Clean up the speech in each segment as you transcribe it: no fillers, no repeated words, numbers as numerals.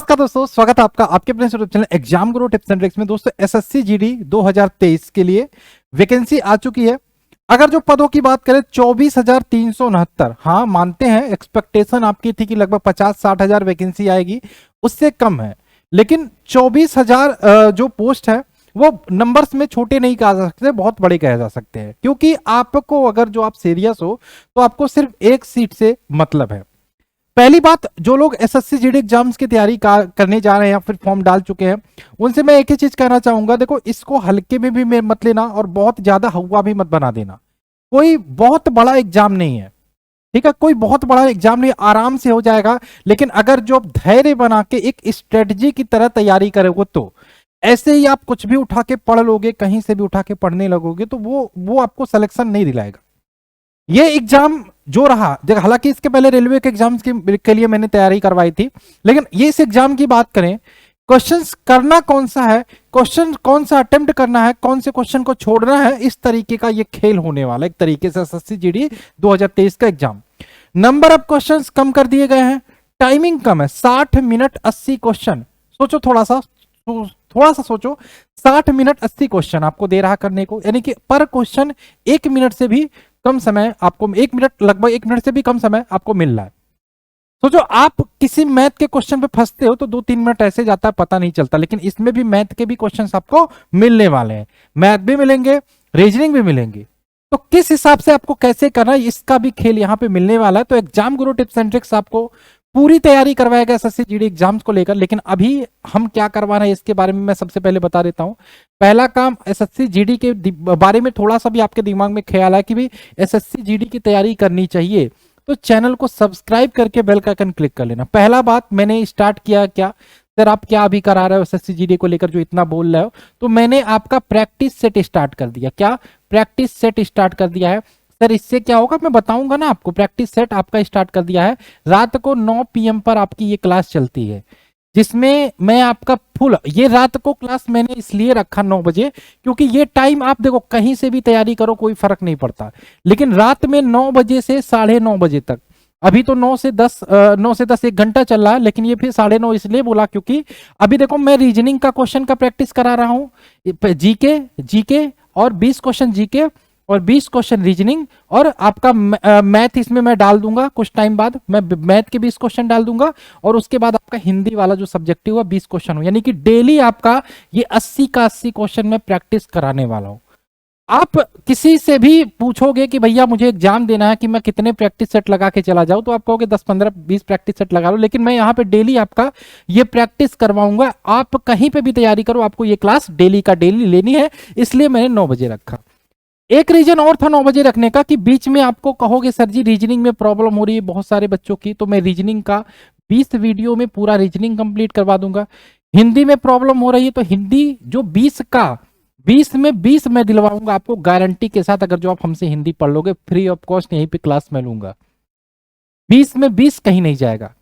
नमस्कार दोस्तों, स्वागत है आपका आपके अपने YouTube channel exam Guru tips and tricks में। दोस्तों एसएससी जीडी 2023 के लिए वैकेंसी आ चुकी है। अगर जो पदों की बात करें 24,369, हाँ मानते हैं एक्सपेक्टेशन आपकी थी कि लगभग 50-60 हजार वैकेंसी आएगी, उससे कम है। लेकिन 24,000 जो पोस्ट है वो नंबर्स में छोटे नहीं कहा जा सकते, बहुत बड़े कहे जा सकते हैं। क्योंकि आपको अगर जो आप सीरियस हो तो आपको सिर्फ एक सीट से मतलब है। पहली बात, जो लोग एसएससी जीडी एग्जाम्स की तैयारी करने जा रहे हैं या फिर फॉर्म डाल चुके हैं, उनसे मैं एक ही चीज कहना चाहूंगा, देखो इसको हल्के में भी मत लेना और बहुत ज्यादा हवा भी मत बना देना। कोई बहुत बड़ा एग्जाम नहीं है, ठीक है, कोई बहुत बड़ा एग्जाम नहीं, आराम से हो जाएगा। लेकिन अगर जो आप धैर्य बना के एक स्ट्रेटजी की तरह तैयारी करोगे तो ऐसे ही आप कुछ भी उठा के पढ़ लोगे, कहीं से भी उठा के पढ़ने लगोगे तो वो आपको सिलेक्शन नहीं दिलाएगा। ये एग्जाम जो रहा, हालांकि इसके पहले रेलवे के एग्जाम्स के लिए मैंने तैयारी करवाई थी, लेकिन ये इस एग्जाम की बात करें, क्वेश्चंस करना कौन सा है, क्वेश्चन कौन सा अटेम्प्ट करना है, कौन से क्वेश्चन को छोड़ना है, इस तरीके का ये खेल होने वाला है एक तरीके से एसएससी जीडी 2023 का एग्जाम। नंबर ऑफ क्वेश्चंस कम कर दिए गए हैं, टाइमिंग कम है, 60 मिनट 80 क्वेश्चन। सोचो थोड़ा सा सोचो, 60 मिनट 80 क्वेश्चन आपको दे रहा करने को, यानी कि पर क्वेश्चन 1 मिनट से भी कम समय आपको, 1 मिनट, लगभग 1 मिनट से भी कम समय आपको मिल रहा है। सोचो आप किसी मैथ के क्वेश्चन पे फंसते हो तो 2-3 मिनट ऐसे जाता है पता नहीं चलता, लेकिन इसमें भी मैथ के भी क्वेश्चंस आपको मिलने वाले हैं, मैथ भी मिलेंगे, रीजनिंग भी मिलेंगे। तो किस हिसाब से आपको कैसे करना है, इसका भी खेल यहाँ पे मिलने वाला है। तो exam Guru tips and tricks आपको पूरी तैयारी करवाएगा एसएससी जीडी एग्जाम्स को लेकर। लेकिन अभी हम क्या करवाना है इसके बारे में मैं सबसे पहले बता देता हूं। पहला काम, एसएससी जीडी के बारे में थोड़ा सा भी आपके दिमाग में ख्याल है कि भाई एसएससी जीडी की तैयारी करनी चाहिए, तो चैनल को सब्सक्राइब करके बेल का आइकन क्लिक कर लेना। पहला बात, मैंने स्टार्ट किया क्या सर, आप क्या अभी करा रहे हो एसएससी जीडी को लेकर जो इतना बोल रहे हो, तो मैंने आपका प्रैक्टिस सेट स्टार्ट कर दिया। क्या प्रैक्टिस सेट स्टार्ट कर दिया है सर, इससे क्या होगा मैं बताऊंगा ना आपको। प्रैक्टिस सेट आपका स्टार्ट कर दिया है, रात को 9 PM पर आपकी ये क्लास चलती है, जिसमें मैं आपका फुल, ये रात को क्लास मैंने इसलिए रखा 9 बजे क्योंकि ये टाइम आप देखो कहीं से भी तैयारी करो कोई फर्क नहीं पड़ता, लेकिन रात में 9 बजे से 9:30 बजे तक, अभी तो 9 से 10 1 घंटा चल रहा है, लेकिन ये फिर 9:30 इसलिए बोला क्योंकि अभी देखो मैं रीजनिंग का क्वेश्चन का प्रैक्टिस करा रहा हूँ, जीके और 20 क्वेश्चन जीके और 20 क्वेश्चन रीजनिंग, और आपका मैथ इसमें मैं डाल दूंगा कुछ टाइम बाद, मैं मैथ के 20 क्वेश्चन डाल दूंगा, और उसके बाद आपका हिंदी वाला जो सब्जेक्टिव है 20 क्वेश्चन हो, यानी कि डेली आपका ये 80 का 80 क्वेश्चन मैं प्रैक्टिस कराने वाला हूं। आप किसी से भी पूछोगे कि भैया मुझे एग्जाम देना है कि मैं कितने प्रैक्टिस सेट लगा के चला जाऊं, तो आप कहोगे 10 15 20 प्रैक्टिस सेट लगा लो, लेकिन मैं यहाँ पे डेली आपका ये प्रैक्टिस करवाऊंगा। आप कहीं पे भी तैयारी करो, आपको ये क्लास डेली का डेली लेनी है, इसलिए मैंने 9 बजे रखा। एक रीजन और था 9 बजे रखने का कि बीच में आपको कहोगे सर जी रीजनिंग में प्रॉब्लम हो रही है बहुत सारे बच्चों की, तो मैं रीजनिंग का 20 वीडियो में पूरा रीजनिंग कंप्लीट करवा दूंगा। हिंदी में प्रॉब्लम हो रही है तो हिंदी जो 20 में 20 मैं दिलवाऊंगा आपको गारंटी के साथ, अगर जो आप हमसे हिंदी पढ़ लोगे फ्री ऑफ कॉस्ट यहीं पे क्लास में लूंगा, 20 में 20 कहीं नहीं जाएगा।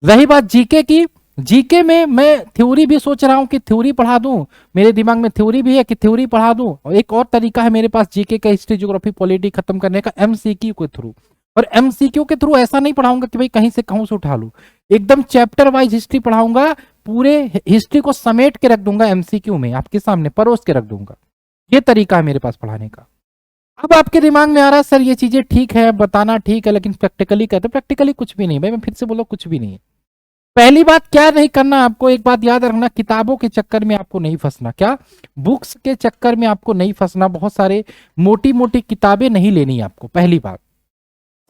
रही बात जीके की, जीके में मैं थ्योरी भी सोच रहा हूं कि थ्योरी पढ़ा दूं, मेरे दिमाग में थ्योरी भी है कि थ्योरी पढ़ा दूं, और एक और तरीका है मेरे पास जीके का, हिस्ट्री ज्योग्राफी पॉलिटी खत्म करने का, एमसीक्यू के थ्रू। और एमसीक्यू के थ्रू ऐसा नहीं पढ़ाऊंगा कि भाई कहीं से कहूं से उठा लूं, एकदम चैप्टर वाइज हिस्ट्री पढ़ाऊंगा, पूरे हिस्ट्री को समेट के रख दूंगा एमसीक्यू में, आपके सामने परोस के रख दूंगा। ये तरीका है मेरे पास पढ़ाने का। अब आपके दिमाग में आ रहा है सर ये चीजें ठीक है, बताना ठीक है, लेकिन प्रैक्टिकली कहते प्रैक्टिकली कुछ भी नहीं भाई, मैं फिर से बोलो कुछ भी नहीं है। पहली बात क्या नहीं करना आपको, एक बात याद रखना, किताबों के चक्कर में आपको नहीं फंसना। क्या बुक्स के चक्कर में आपको नहीं फंसना, बहुत सारे मोटी मोटी किताबें नहीं लेनी आपको। पहली बात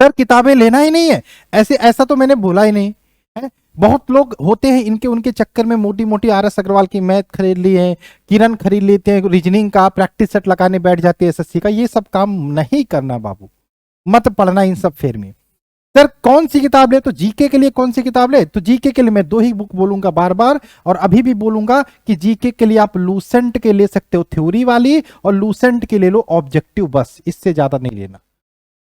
सर किताबें लेना ही नहीं है, ऐसा तो मैंने बोला ही नहीं है। बहुत लोग होते हैं इनके उनके चक्कर में मोटी मोटी RS अग्रवाल की मैथ खरीद ली है, किरण खरीद लेते हैं, रीजनिंग का प्रैक्टिस सेट लगाने बैठ जाते हैं एसएससी का। ये सब काम नहीं करना बाबू, मत पढ़ना इन सब फेर में। सर कौन सी किताब ले, तो जीके के लिए कौन सी किताब ले, तो जीके के लिए मैं 2 ही बुक बोलूंगा बार बार, और अभी भी बोलूंगा कि जीके के लिए आप लूसेंट के ले सकते हो थ्योरी वाली, और लूसेंट के ले लो ऑब्जेक्टिव, बस इससे ज्यादा नहीं लेना।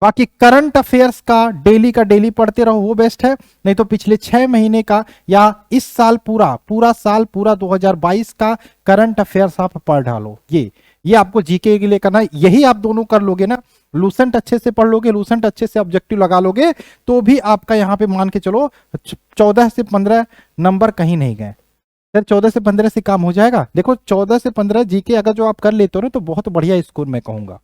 बाकी करंट अफेयर्स का डेली पढ़ते रहो, वो बेस्ट है। नहीं तो पिछले 6 महीने का या इस साल पूरा 2022 का करंट अफेयर्स आप पढ़ डालो, ये ये आपको जीके के लिए करना है। यही आप दोनों कर लोगे ना, लूसेंट अच्छे से पढ़ लोगे, लूसेंट अच्छे से ऑब्जेक्टिव लगा लोगे, तो भी आपका यहाँ पे मान के चलो 14 से 15 नंबर कहीं नहीं गए सर। 14 से 15 से काम हो जाएगा। देखो 14 से 15 जीके अगर जो आप कर लेते हो ना, तो बहुत बढ़िया स्कोर मैं कहूंगा।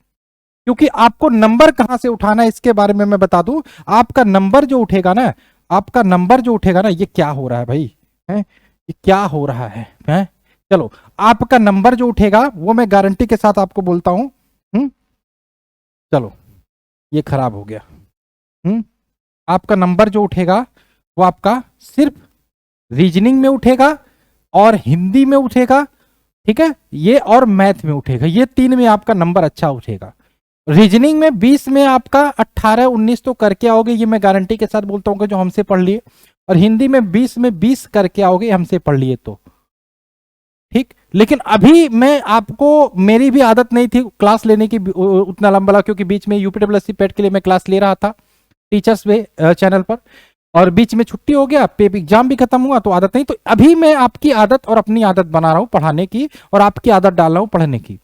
क्योंकि आपको नंबर कहां से उठाना है इसके बारे में मैं बता दूं। आपका नंबर जो उठेगा ना, आपका नंबर जो उठेगा ना, ये क्या हो रहा है भाई, है ये क्या हो रहा है? चलो, आपका नंबर जो उठेगा वो मैं गारंटी के साथ आपको बोलता हूं। चलो, ये खराब हो गया। आपका नंबर जो उठेगा वो आपका सिर्फ रीजनिंग में उठेगा और हिंदी में उठेगा, ठीक है, ये और मैथ में उठेगा। ये 3 में आपका नंबर अच्छा उठेगा। रीजनिंग में 20 में आपका 18-19 तो करके आओगे, ये मैं गारंटी के साथ बोलता हूँ कि जो हमसे पढ़ लिए। और हिंदी में 20 में 20 करके आओगे हमसे पढ़ लिए तो, ठीक। लेकिन अभी मैं आपको, मेरी भी आदत नहीं थी क्लास लेने की उतना लंबा, क्योंकि बीच में यूपीडब्ल्यूएससी पेट के लिए मैं क्लास ले रहा था टीचर्स वे चैनल पर, और बीच में छुट्टी हो गया, पे एग्जाम भी खत्म हुआ, तो आदत नहीं। तो अभी मैं आपकी आदत और अपनी आदत बना रहा हूं पढ़ाने की, और आपकी आदत डाल रहा हूं पढ़ने की।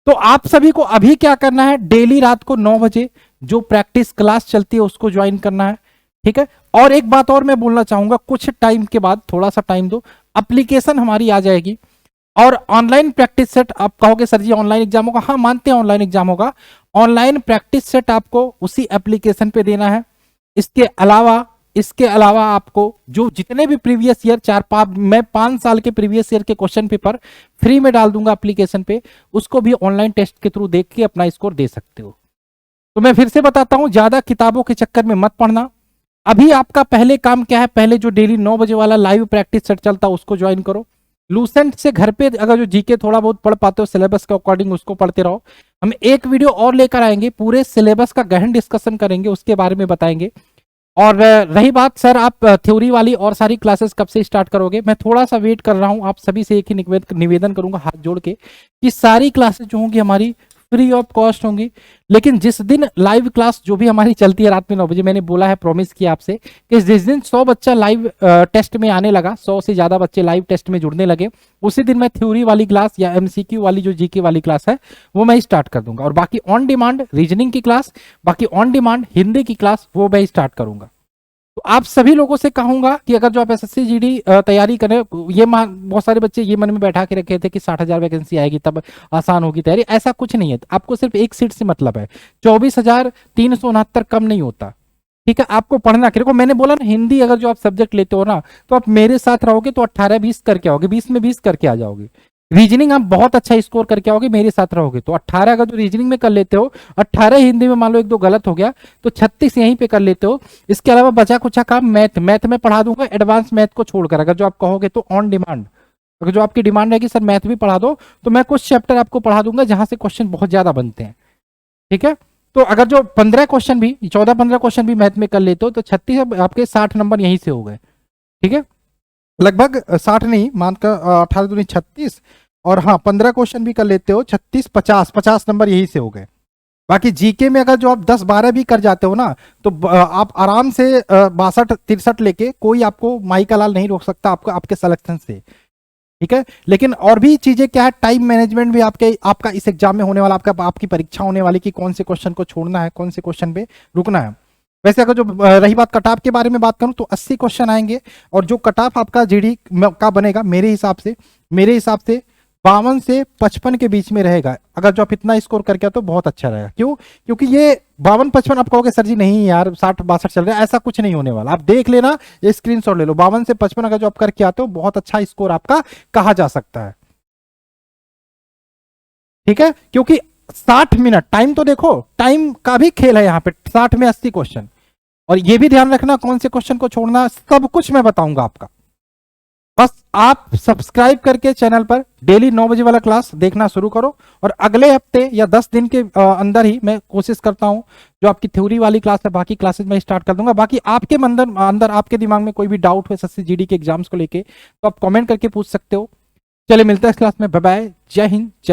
तो आप सभी को अभी क्या करना है, डेली रात को 9 बजे जो प्रैक्टिस क्लास चलती है उसको ज्वाइन करना है, ठीक है। और एक बात और मैं बोलना चाहूंगा, कुछ टाइम के बाद, थोड़ा सा टाइम दो, एप्लीकेशन हमारी आ जाएगी। और ऑनलाइन प्रैक्टिस सेट, आप कहोगे सर जी ऑनलाइन एग्जाम होगा, हाँ मानते हैं ऑनलाइन एग्जाम होगा। ऑनलाइन प्रैक्टिस सेट आपको उसी एप्लीकेशन पे देना है। इसके अलावा आपको जो जितने भी प्रीवियस ईयर मैं 5 साल के प्रीवियस ईयर के क्वेश्चन पेपर फ्री में डाल दूंगा एप्लीकेशन पे, उसको भी ऑनलाइन टेस्ट के थ्रू देख के अपना स्कोर दे सकते हो। तो मैं फिर से बताता हूं, ज्यादा किताबों के चक्कर में मत पढ़ना। अभी आपका पहले काम क्या है, पहले जो डेली 9 बजे वाला लाइव प्रैक्टिस सेट चलता है उसको ज्वाइन करो। लूसेंट से घर पे अगर जो जीके थोड़ा बहुत पढ़ पाते हो सिलेबस के अकॉर्डिंग, उसको पढ़ते रहो। हम एक वीडियो और लेकर आएंगे, पूरे सिलेबस का गहन डिस्कशन करेंगे, उसके बारे में बताएंगे। और रही बात सर आप थ्योरी वाली और सारी क्लासेस कब से स्टार्ट करोगे, मैं थोड़ा सा वेट कर रहा हूं। आप सभी से एक ही निवेदन करूंगा हाथ जोड़ के कि सारी क्लासेस जो होंगी हमारी फ्री ऑफ कॉस्ट होंगी। लेकिन जिस दिन लाइव क्लास जो भी हमारी चलती है रात में 9 बजे, मैंने बोला है, प्रॉमिस किया आपसे कि जिस दिन 100 बच्चा लाइव टेस्ट में आने लगा, 100 से ज्यादा बच्चे लाइव टेस्ट में जुड़ने लगे, उसी दिन मैं थ्योरी वाली क्लास या एमसीक्यू वाली जो जीके वाली क्लास है वो मैं स्टार्ट कर दूंगा। और बाकी ऑन डिमांड रीजनिंग की क्लास, बाकी ऑन डिमांड हिंदी की क्लास वो मैं स्टार्ट करूंगा। तो आप सभी लोगों से कहूंगा कि अगर जो आप एसएससी जीडी तैयारी करें, ये बहुत सारे बच्चे ये मन में बैठा के रखे थे कि 60,000 वैकेंसी आएगी तब आसान होगी तैयारी, ऐसा कुछ नहीं है। आपको सिर्फ एक सीट से मतलब है, 24,369 कम नहीं होता, ठीक है। आपको पढ़ना, देखो मैंने बोला ना, हिंदी अगर जो आप सब्जेक्ट लेते हो ना, तो आप मेरे साथ रहोगे तो 18-20 करके आओगे, 20 में 20 करके आ जाओगे। रीजनिंग आप बहुत अच्छा स्कोर करके आओगे मेरे साथ रहोगे तो 18 अगर जो रीजनिंग में कर लेते हो, 18 हिंदी में मान लो 1-2 गलत हो गया तो 36 यहीं पे कर लेते हो। इसके अलावा बचा कुचा काम मैथ में पढ़ा दूंगा, एडवांस मैथ को छोड़कर। अगर जो आप कहोगे तो ऑन डिमांड, अगर जो आपकी डिमांड है कि सर मैथ भी पढ़ा दो, तो मैं कुछ चैप्टर आपको पढ़ा दूंगा जहां से क्वेश्चन बहुत ज्यादा बनते हैं, ठीक है। तो अगर जो 15 क्वेश्चन भी, 14-15 क्वेश्चन भी मैथ में कर लेते हो तो 36 आपके 60 नंबर यहीं से हो गए, ठीक है। लगभग 60 नहीं, मानकर 18 दूनी 36, और हाँ 15 क्वेश्चन भी कर लेते हो 36, 50 नंबर यही से हो गए। बाकी जीके में अगर जो आप 10-12 भी कर जाते हो ना, तो आप आराम से 62-63 लेके कोई आपको माई का लाल नहीं रोक सकता आपको, आपके सिलेक्शन से, ठीक है। लेकिन और भी चीजें क्या है, टाइम मैनेजमेंट भी आपका इस एग्जाम में होने वाला, आपकी परीक्षा होने वाली कि कौन से क्वेश्चन को छोड़ना है, कौन से क्वेश्चन पे रुकना है। वैसे अगर जो रही बात कट ऑफ के बारे में बात करूं तो 80 क्वेश्चन आएंगे, और जो कट ऑफ आपका जीडी का बनेगा मेरे हिसाब से 52 से 55 के बीच में रहेगा। अगर जो आप इतना स्कोर करके तो बहुत अच्छा रहेगा। क्यों? क्योंकि ये 52-55 आप कहोगे सर जी नहीं यार 60-62 चल रहा है, ऐसा कुछ नहीं होने वाला। आप देख लेना, ये स्क्रीनशॉट ले लो, 52 से 55 अगर जो आप करके आते हो बहुत अच्छा स्कोर आपका कहा जा सकता है, ठीक है। क्योंकि 60 मिनट टाइम, तो देखो टाइम का भी खेल है यहाँ पे, 60 में 80 क्वेश्चन। और ये भी ध्यान रखना कौन से क्वेश्चन को छोड़ना, सब कुछ मैं बताऊंगा आपका। बस आप सब्सक्राइब करके चैनल पर डेली 9 बजे वाला क्लास देखना शुरू करो, और अगले हफ्ते या 10 दिन के अंदर ही मैं कोशिश करता हूं जो आपकी थ्योरी वाली क्लास है, बाकी क्लासेस में स्टार्ट कर दूंगा। बाकी आपके अंदर आपके दिमाग में कोई भी डाउट हो एसएससी जीडी के एग्जाम्स को लेके, तो आप कमेंट करके पूछ सकते हो। चले मिलते हैं इस क्लास में, बाय बाय, जय हिंद, जय